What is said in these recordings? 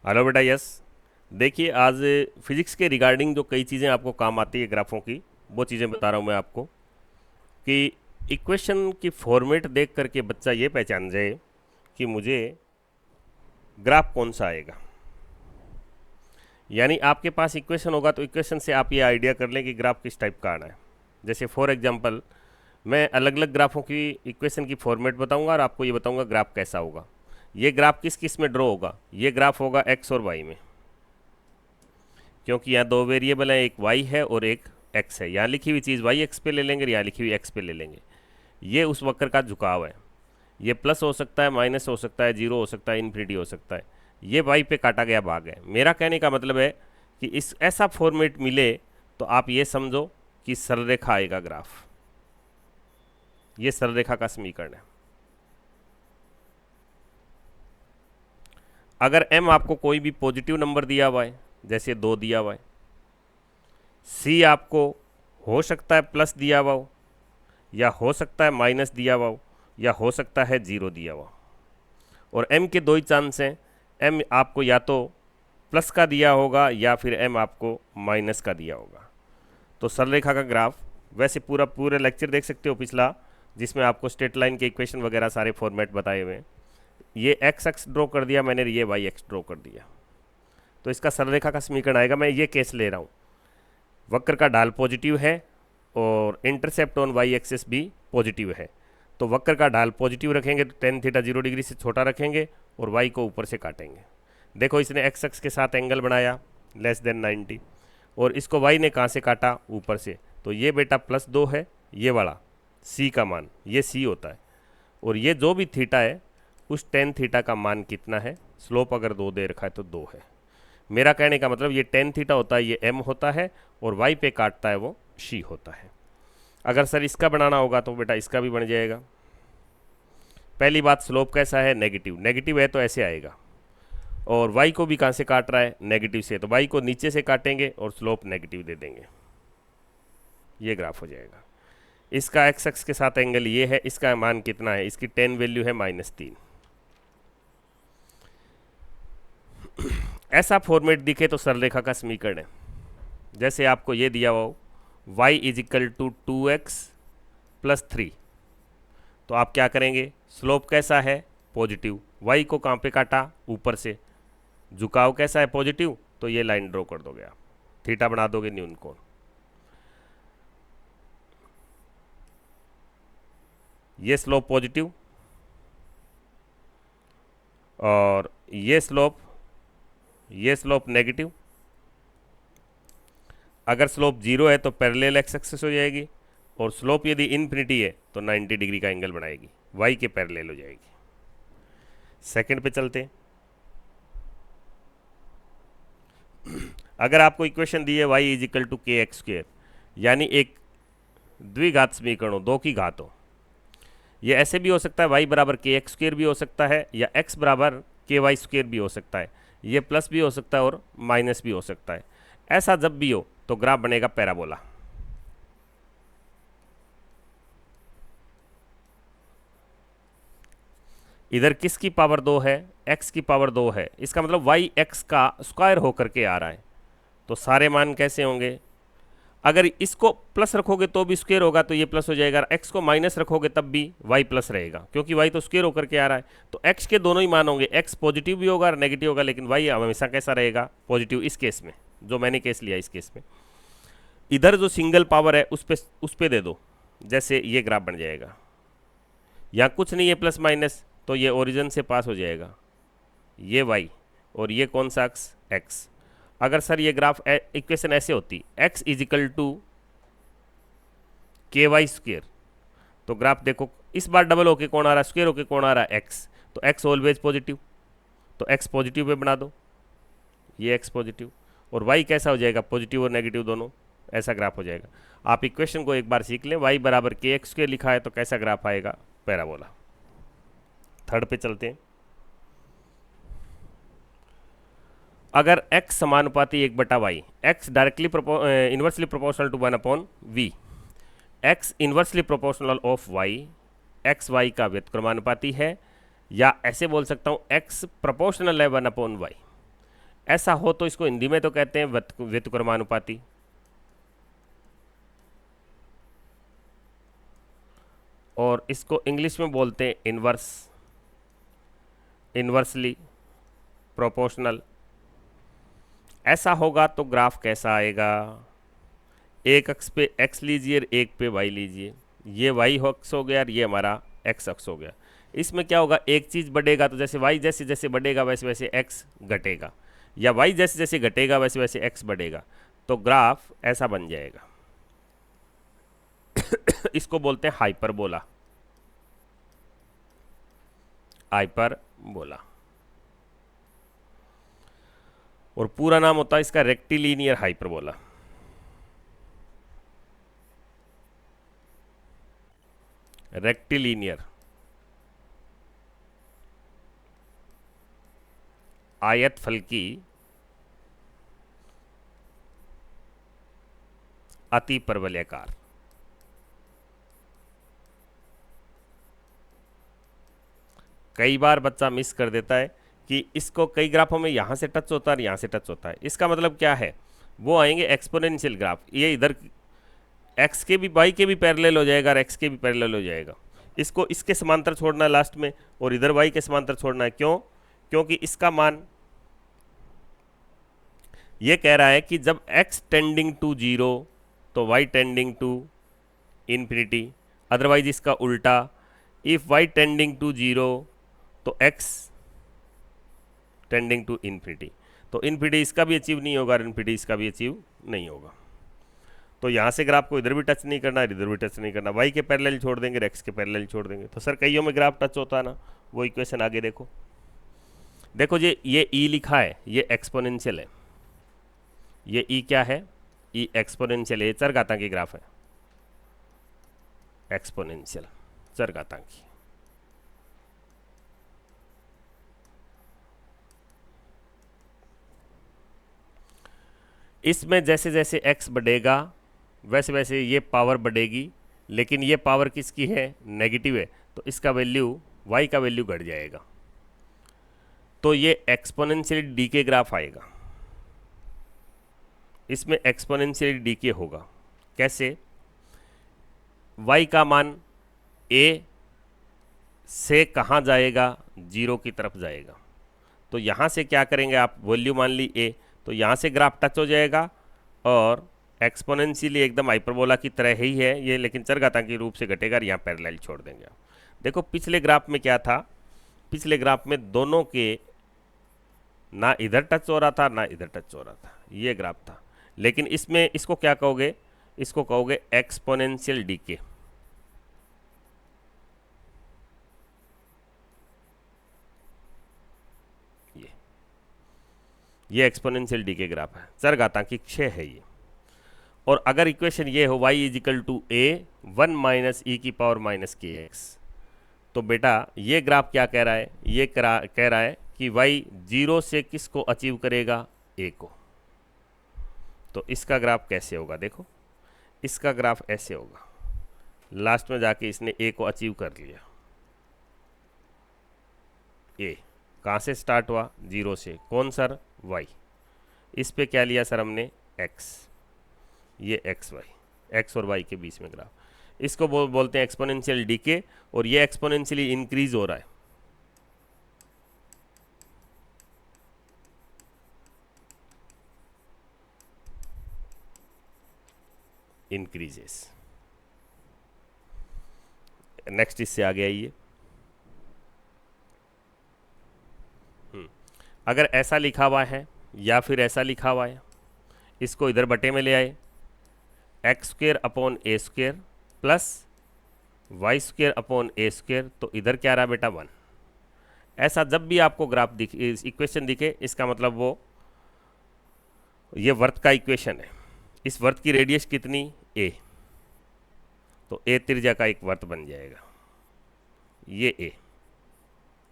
Hello बेटा, yes. देखिए, आज फिजिक्स के रिगार्डिंग जो कई चीज़ें आपको काम आती है ग्राफों की, वो चीज़ें बता रहा हूँ मैं आपको कि इक्वेशन की फॉर्मेट देख करके बच्चा ये पहचान जाए कि मुझे ग्राफ कौन सा आएगा। यानी आपके पास इक्वेशन होगा तो इक्वेशन से आप ये आइडिया कर लें कि ग्राफ किस टाइप का आना है। जैसे फॉर एग्जांपल, मैं अलग अलग ग्राफों की इक्वेशन की फॉर्मेट बताऊंगा और आपको ये बताऊंगा ग्राफ कैसा होगा। ये ग्राफ किस किस में ड्रॉ होगा? ये ग्राफ होगा एक्स और वाई में, क्योंकि यहाँ दो वेरिएबल हैं, एक y है और एक x है। यहाँ लिखी हुई चीज़ y एक्स पे ले लेंगे, यहाँ लिखी हुई x पे ले लेंगे। ये उस वक्र का झुकाव है। ये प्लस हो सकता है, माइनस हो सकता है, जीरो हो सकता है, इन्फिनिटी हो सकता है। ये y पे काटा गया भाग है। मेरा कहने का मतलब है कि इस ऐसा फॉर्मेट मिले तो आप ये समझो कि सरलरेखा आएगा ग्राफ। ये सरलरेखा का समीकरण है। अगर m आपको कोई भी पॉजिटिव नंबर दिया हुआ है, जैसे 2 दिया हुआ है, c आपको हो सकता है प्लस दिया हुआ हो, या हो सकता है माइनस दिया हुआ हो, या हो सकता है जीरो दिया हुआ। और m के दो ही चांस हैं। m आपको या तो प्लस का दिया होगा या फिर m आपको माइनस का दिया होगा। तो सरलरेखा का ग्राफ वैसे पूरे लेक्चर देख सकते हो पिछला, जिसमें आपको स्ट्रेट लाइन के इक्वेशन वगैरह सारे फॉर्मेट बताए हुए हैं। ये एक्स एक्स ड्रॉ कर दिया मैंने, ये वाई एक्स ड्रॉ कर दिया। तो इसका सरलरेखा का समीकरण आएगा। मैं ये केस ले रहा हूँ, वक्र का ढाल पॉजिटिव है और इंटरसेप्ट ऑन वाई एक्सिस भी पॉजिटिव है। तो वक्र का ढाल पॉजिटिव रखेंगे तो टेन थीटा 0 डिग्री से छोटा रखेंगे और वाई को ऊपर से काटेंगे। देखो, इसने एक्स एक्स के साथ एंगल बनाया लेस देन 90, और इसको वाई ने कहाँ से काटा? ऊपर से। तो ये बेटा +2 है, ये वाला सी का मान, ये सी होता है। और ये जो भी थीटा है उस टेन थीटा का मान कितना है? स्लोप अगर 2 दे रखा है तो 2 है। मेरा कहने का मतलब ये टेन थीटा होता है, ये m होता है, और y पे काटता है वो c होता है। अगर सर इसका बनाना होगा तो बेटा इसका भी बन जाएगा। पहली बात, स्लोप कैसा है? नेगेटिव। नेगेटिव है तो ऐसे आएगा। और y को भी कहाँ से काट रहा है? नेगेटिव से। तो y को नीचे से काटेंगे और स्लोप नेगेटिव दे देंगे। ये ग्राफ हो जाएगा। इसका एक्स एक्स के साथ एंगल ये है, इसका मान कितना है? इसकी 10 वैल्यू है -3। ऐसा फॉर्मेट दिखे तो सरलरेखा का समीकरण है। जैसे आपको ये दिया हो y = 2x + 3, तो आप क्या करेंगे? स्लोप कैसा है? पॉजिटिव। y को कहाँ पे काटा? ऊपर से। झुकाव कैसा है? पॉजिटिव। तो ये लाइन ड्रॉ कर दोगे आप, थीटा बना दोगे न्यून कोण। ये स्लोप पॉजिटिव और ये स्लोप नेगेटिव। अगर स्लोप 0 है तो पैरेलल एक्स एक्सिस हो जाएगी, और स्लोप यदि इन्फिनिटी है तो 90 डिग्री का एंगल बनाएगी, y के पैरेलल हो जाएगी। सेकंड पे चलते हैं। अगर आपको इक्वेशन दी है y = kx², यानी एक द्विघात समीकरण हो, 2 की घात हो। ये ऐसे भी हो सकता है, y = kx² भी हो सकता है, या x = ky² भी हो सकता है। ये प्लस भी हो सकता है और माइनस भी हो सकता है। ऐसा जब भी हो तो ग्राफ बनेगा पैराबोला। इधर किसकी पावर 2 है? x की पावर 2 है। इसका मतलब y x का स्क्वायर होकर के आ रहा है। तो सारे मान कैसे होंगे? अगर इसको प्लस रखोगे तो भी स्क्वायर होगा, तो ये प्लस हो जाएगा। x को माइनस रखोगे तब भी y प्लस रहेगा, क्योंकि y तो स्क्वायर होकर के आ रहा है। तो x के दोनों ही मान होंगे, x पॉजिटिव भी होगा और नेगेटिव होगा, लेकिन y हमेशा कैसा रहेगा? पॉजिटिव। इस केस में, जो मैंने केस लिया, इस केस में इधर जो सिंगल पावर है उस पे दे दो। जैसे ये ग्राफ बन जाएगा। यहाँ कुछ नहीं है प्लस माइनस, तो ये ओरिजिन से पास हो जाएगा, ये y, और ये कौन सा अक्स? x। अगर सर ये ग्राफ इक्वेशन ऐसे होती, x = ky², तो ग्राफ देखो इस बार डबल होके कौन आ रहा है? स्क्वायर होके कौन आ रहा है? x। तो x ऑलवेज पॉजिटिव, तो x पॉजिटिव पे बना दो, ये x पॉजिटिव, और y कैसा हो जाएगा? पॉजिटिव और नेगेटिव दोनों। ऐसा ग्राफ हो जाएगा। आप इक्वेशन को एक बार सीख लें, y = kx² लिखा है तो कैसा ग्राफ आएगा? पैराबोला। थर्ड पे चलते हैं। अगर x समानुपाती 1/y, x directly inversely proportional to 1/v, x inversely proportional of y, x y का व्युत्क्रमानुपाती है, या ऐसे बोल सकता हूँ x प्रोपोर्शनल है 1/y। ऐसा हो तो इसको हिंदी में तो कहते हैं व्युत्क्रमानुपाती। और इसको इंग्लिश में बोलते हैं इन्वर्सली प्रोपोर्शनल। ऐसा होगा तो ग्राफ कैसा आएगा? एक अक्ष पे x लीजिए और एक पे y लीजिए। ये y अक्ष हो गया और ये हमारा x अक्ष हो गया। इसमें क्या होगा, एक चीज़ बढ़ेगा तो जैसे y जैसे जैसे बढ़ेगा वैसे वैसे x घटेगा, या y जैसे जैसे घटेगा वैसे वैसे x बढ़ेगा, तो ग्राफ ऐसा बन जाएगा। इसको बोलते हैं हाइपरबोला। हाइपरबोला, और पूरा नाम होता है इसका रेक्टिलिनियर हाइपरबोला। रेक्टिलिनियर, आयत फलकी अति परवलयाकार। कई बार बच्चा मिस कर देता है कि इसको कई ग्राफों में यहाँ से टच होता है और यहाँ से टच होता है। इसका मतलब क्या है, वो आएंगे एक्सपोनेंशियल ग्राफ। ये इधर x के भी y के भी पैरेलल हो जाएगा और x के भी पैरेलल हो जाएगा। इसको इसके समांतर छोड़ना है लास्ट में, और इधर y के समांतर छोड़ना है। क्यों? क्योंकि इसका मान ये कह रहा है कि जब x टेंडिंग टू 0 तो y tending to infinity, otherwise इसका उल्टा, इफ y टेंडिंग टू 0 तो x टेंडिंग टू इन्फिनिटी। तो इन्फिनिटी इसका भी अचीव नहीं होगा और इन्फिनिटी इसका भी अचीव नहीं होगा। तो यहाँ से ग्राफ को इधर भी टच नहीं करना, इधर भी टच नहीं करना, y के पैरेलल छोड़ देंगे, x के पैरेलल छोड़ देंगे। तो सर कईयों में ग्राफ टच होता है ना, वो इक्वेशन आगे देखो। देखो ये e लिखा है, ये एक्सपोनेंशियल है। ये e क्या है? e एक्सपोनेंशियल है, चरघातांकी ग्राफ है। एक्सपोनेंशियल, चरघातांकी। इसमें जैसे जैसे x बढ़ेगा वैसे वैसे ये पावर बढ़ेगी, लेकिन ये पावर किसकी है? नेगेटिव है, तो इसका वैल्यू y का वैल्यू घट जाएगा। तो ये एक्सपोनेंशियल डीके ग्राफ आएगा। इसमें एक्सपोनेंशियल डीके होगा। कैसे? y का मान a से कहाँ जाएगा? 0 की तरफ जाएगा। तो यहाँ से क्या करेंगे आप? वैल्यू मान ली a, तो यहाँ से ग्राफ टच हो जाएगा और एक्सपोनेंशियली एकदम हाइपरबोला की तरह ही है ये, लेकिन चरघातांकी रूप से घटेगा और यहाँ पैरेलल छोड़ देंगे आप। देखो पिछले ग्राफ में क्या था, पिछले ग्राफ में दोनों के ना इधर टच हो रहा था ना इधर टच हो रहा था, ये ग्राफ था। लेकिन इसमें इसको क्या कहोगे? इसको कहोगे एक्सपोनेंशियल डीके। ये एक्सपोनेंशियल डीके ग्राफ है, चरघातांकी क्षय है ये। और अगर इक्वेशन ये हो y is equal to a 1 minus E की पावर माइनस के एक्स, तो बेटा ये ग्राफ क्या कह रहा है? ये कह रहा है कि y 0 से किसको अचीव करेगा? a को। तो इसका ग्राफ कैसे होगा? देखो इसका ग्राफ ऐसे होगा। लास्ट में जाके इसने a को अचीव कर लिया। a कहाँ से स्टार्ट हुआ? 0 से। कौन सर? y। इस पे क्या लिया सर हमने? x। ये x y, x और y के बीच में ग्राफ। इसको बोलते हैं एक्सपोनेंशियल डीके, और ये एक्सपोनेंशियली इंक्रीज हो रहा है। इंक्रीजेस। नेक्स्ट इससे आगे आइए। अगर ऐसा लिखा हुआ है या फिर ऐसा लिखा हुआ है, इसको इधर बटे में ले आए, X square upon A square plus Y square upon A square, तो इधर क्या रहा बेटा? 1। ऐसा जब भी आपको ग्राफ दिखे, इक्वेशन दिखे, इसका मतलब वो ये वर्त का इक्वेशन है। इस वर्त की रेडियस कितनी? a। तो a त्रिज्या का एक वर्त बन जाएगा। ये a,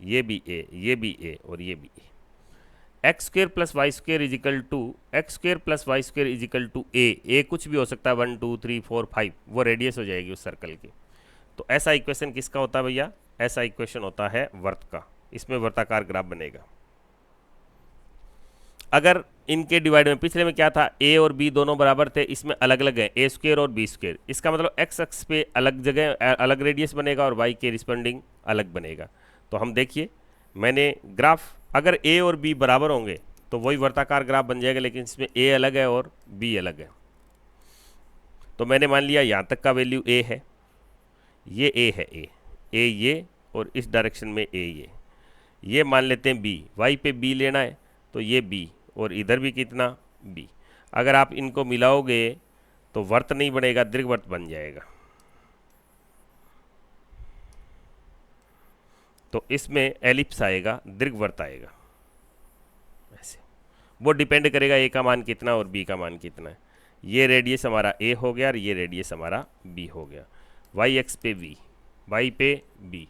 ये भी a, ये भी a और ये भी a। X square plus Y square is equal to X square plus Y square is equal to A कुछ भी हो सकता है, 1 2 3 4 5, वो रेडियस हो जाएगी उस सर्कल की। तो ऐसा इक्वेशन किसका होता है भैया? ऐसा इक्वेशन होता है वर्त का। इसमें वर्ताकार ग्राफ बनेगा। अगर इनके डिवाइड में, पिछले में क्या था, ए और बी दोनों बराबर थे, इसमें अलग अलग है ए स्क्वेयर और बी स्क्वेयर, इसका मतलब एक्स अक्ष पे अलग जगह अलग रेडियस बनेगा और वाई के रिस्पोंडिंग अलग बनेगा। तो हम देखिए, मैंने ग्राफ, अगर ए और बी बराबर होंगे तो वही वर्ताकार ग्राफ बन जाएगा, लेकिन इसमें ए अलग है और बी अलग है। तो मैंने मान लिया यहाँ तक का वैल्यू ए है, ये ए है, ए ये, और इस डायरेक्शन में ए ये मान लेते हैं बी, वाई पे बी लेना है तो ये बी, और इधर भी कितना, बी। अगर आप इनको मिलाओगे तो वर्त नहीं बनेगा, दीर्घवर्त बन जाएगा। तो इसमें एलिप्स आएगा, दीर्घवर्त आएगा ऐसे। वो डिपेंड करेगा ए का मान कितना और बी का मान कितना है। ये रेडियस हमारा ए हो गया और ये रेडियस हमारा बी हो गया। वाई एक्स पे वी, वाई पे बी,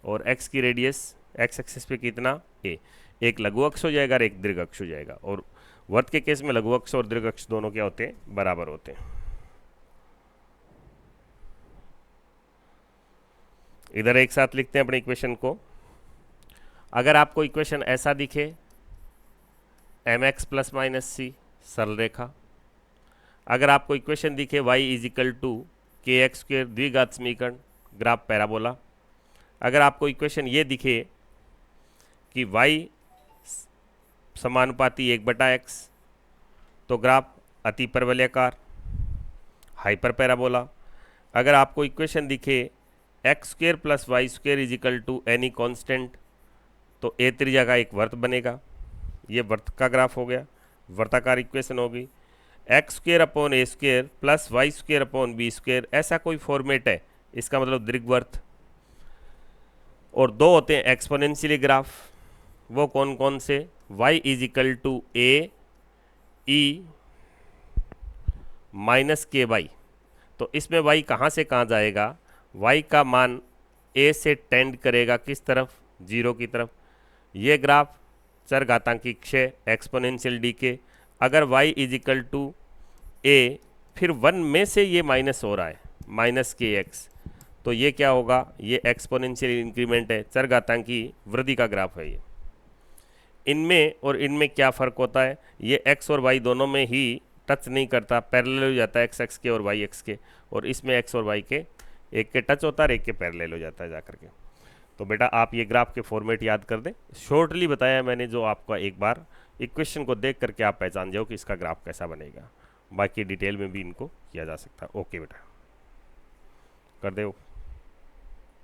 और एक्स की रेडियस एक्स एक्सिस पे कितना, ए। एक लघु अक्ष हो जाएगा और एक दीर्घ अक्ष हो जाएगा। और वर्त के केस में लघु अक्ष और दीर्घ अक्ष दोनों क्या होते हैं, बराबर होते हैं। इधर एक साथ लिखते हैं अपने इक्वेशन को। अगर आपको इक्वेशन ऐसा दिखे, एम एक्स प्लस माइनस सी सरल रेखा। अगर आपको इक्वेशन दिखे वाई इज इक्वल टू के एक्स स्क्वेयर द्विघात समीकरण, ग्राफ पैराबोला। अगर आपको इक्वेशन ये दिखे कि y समानुपाती 1/x, तो ग्राफ अति परवलयाकार, हाइपर पैराबोला। अगर आपको इक्वेशन दिखे x square plus Y square is equal to any constant, तो ए त्रिज्या का एक वर्त बनेगा, ये वर्त का ग्राफ हो गया, वर्ताकार इक्वेशन होगी। X square upon A square plus Y square upon B square, ऐसा कोई फॉर्मेट है, इसका मतलब दीर्घवर्त। और दो होते हैं एक्सपोनेंशियली ग्राफ, वो कौन कौन से, y is equal to a e minus k y. तो इसमें y कहाँ से कहाँ जाएगा, y का मान a से टेंड करेगा किस तरफ, जीरो की तरफ। ये ग्राफ चरघातांकी क्षय एक्सपोनेंशियल डीके। अगर y is equal to a, फिर 1 में से ये माइनस हो रहा है, माइनस के एक्स, तो ये क्या होगा, ये एक्सपोनेंशियल इंक्रीमेंट है, चरघातांकी वृद्धि का ग्राफ है ये। इनमें और इनमें क्या फ़र्क होता है, ये x और y दोनों में ही टच नहीं करता, पैरेलल हो जाता है x के और y के, और इसमें x और y के एक के टच होता है, एक के पैरेलल हो जाता है जाकर के। तो बेटा आप ये ग्राफ के फॉर्मेट याद कर दें, शॉर्टली बताया मैंने, जो आपका एक बार इक्वेशन को देख करके आप पहचान जाओ कि इसका ग्राफ कैसा बनेगा। बाकी डिटेल में भी इनको किया जा सकता है। ओके बेटा, कर दो।